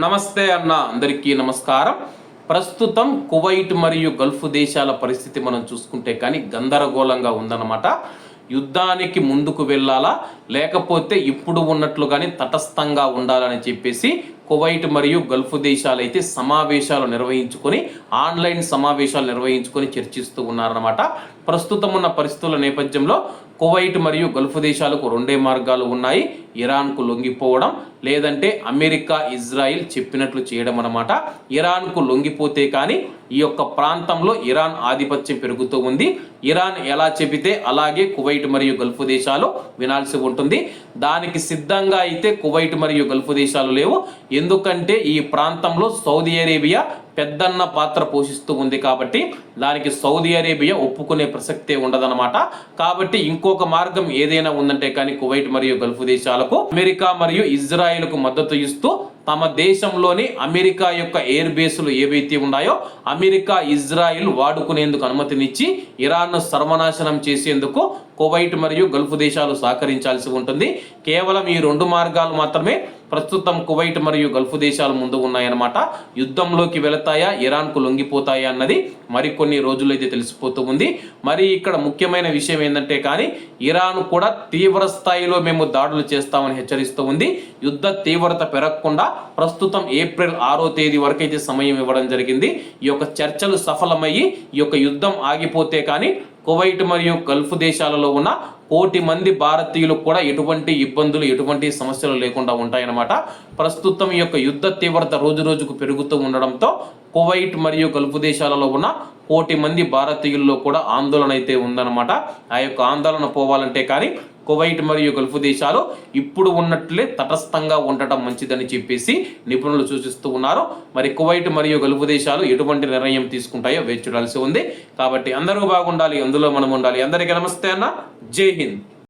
నమస్తే అన్న, అందరికీ నమస్కారం. ప్రస్తుతం కువైట్ మరియు గల్ఫ్ దేశాల పరిస్థితి మనం చూసుకుంటే కానీ గందరగోళంగా ఉందన్నమాట. యుద్ధానికి ముందుకు వెళ్ళాలా లేకపోతే ఇప్పుడు ఉన్నట్లుగానే తటస్థంగా ఉండాలని చెప్పేసి కువైట్ మరియు గల్ఫ్ దేశాలు అయితే సమావేశాలు నిర్వహించుకొని ఆన్లైన్ సమావేశాలు నిర్వహించుకొని చర్చిస్తూ ఉన్నారన్నమాట. ప్రస్తుతం ఉన్న పరిస్థితుల నేపథ్యంలో కువైట్ మరియు గల్ఫ్ దేశాలకు రెండే మార్గాలు ఉన్నాయి. ఇరాన్కు లొంగిపోవడం, లేదంటే అమెరికా ఇజ్రాయిల్ చెప్పినట్లు చేయడం అన్నమాట. ఇరాన్కు లొంగిపోతే కానీ ఈ యొక్క ప్రాంతంలో ఇరాన్ ఆధిపత్యం పెరుగుతూ ఉంది. ఇరాన్ ఎలా చెబితే అలాగే కువైట్ మరియు గల్ఫ్ దేశాలు వినాల్సి ఉంటుంది. దానికి సిద్ధంగా అయితే కువైట్ మరియు గల్ఫ్ దేశాలు లేవు. ఎందుకంటే ఈ ప్రాంతంలో సౌదీ అరేబియా పెద్దన్న పాత్ర పోషిస్తూ ఉంది కాబట్టి దానికి సౌదీ అరేబియా ఒప్పుకునే ప్రసక్తే ఉండదన్నమాట. కాబట్టి ఇంకొక మార్గం ఏదైనా ఉందంటే కానీ కువైట్ మరియు గల్ఫ్ దేశాలకు అమెరికా మరియు ఇజ్రాయిల్కు మద్దతు ఇస్తూ తమ దేశంలోని అమెరికా యొక్క ఎయిర్ బేసులు ఏవైతే ఉన్నాయో అమెరికా ఇజ్రాయిల్ వాడుకునేందుకు అనుమతినిచ్చి ఇరాన్ను సర్వనాశనం చేసేందుకు కువైట్ మరియు గల్ఫ్ దేశాలు సహకరించాల్సి ఉంటుంది. కేవలం ఈ రెండు మార్గాలు మాత్రమే ప్రస్తుతం కువైట్ మరియు గల్ఫ్ దేశాలు ముందు ఉన్నాయన్నమాట. యుద్ధంలోకి వెళతాయా, ఇరాన్కు లొంగిపోతాయా అన్నది మరికొన్ని రోజులైతే తెలిసిపోతూ ఉంది. మరి ఇక్కడ ముఖ్యమైన విషయం ఏంటంటే కానీ ఇరాన్ కూడా తీవ్ర స్థాయిలో మేము దాడులు చేస్తామని హెచ్చరిస్తూ ఉంది. యుద్ధ తీవ్రత పెరగకుండా ప్రస్తుతం ఏప్రిల్ 6వ తేదీ వరకు అయితే సమయం ఇవ్వడం జరిగింది. ఈ యొక్క చర్చలు సఫలమయ్యి ఈ యొక్క యుద్ధం ఆగిపోతే కానీ కువైట్ మరియు గల్ఫ్ దేశాలలో ఉన్న 1 కోటి మంది భారతీయులకు కూడా ఎటువంటి ఇబ్బందులు, ఎటువంటి సమస్యలు లేకుండా ఉంటాయన్నమాట. ప్రస్తుతం ఈ యొక్క యుద్ధ తీవ్రత రోజు రోజుకు పెరుగుతూ ఉండడంతో కువైట్ మరియు గల్ఫ్ దేశాలలో ఉన్న 1 కోటి మంది భారతీయుల్లో కూడా ఆందోళన అయితే ఉందన్నమాట. ఆ యొక్క ఆందోళన పోవాలంటే కానీ కువైట్ మరియు గల్ఫ్ దేశాలు ఇప్పుడు ఉన్నట్లే తటస్థంగా ఉండటం మంచిదని చెప్పేసి నిపుణులు సూచిస్తూ ఉన్నారు. మరి కువైట్ మరియు గల్ఫ్ దేశాలు ఎటువంటి నిర్ణయం తీసుకుంటాయో వేచి చూడాల్సి ఉంది. కాబట్టి అందరూ బాగుండాలి, అందులో మనం ఉండాలి. అందరికీ నమస్తే అన్న, జై హింద్.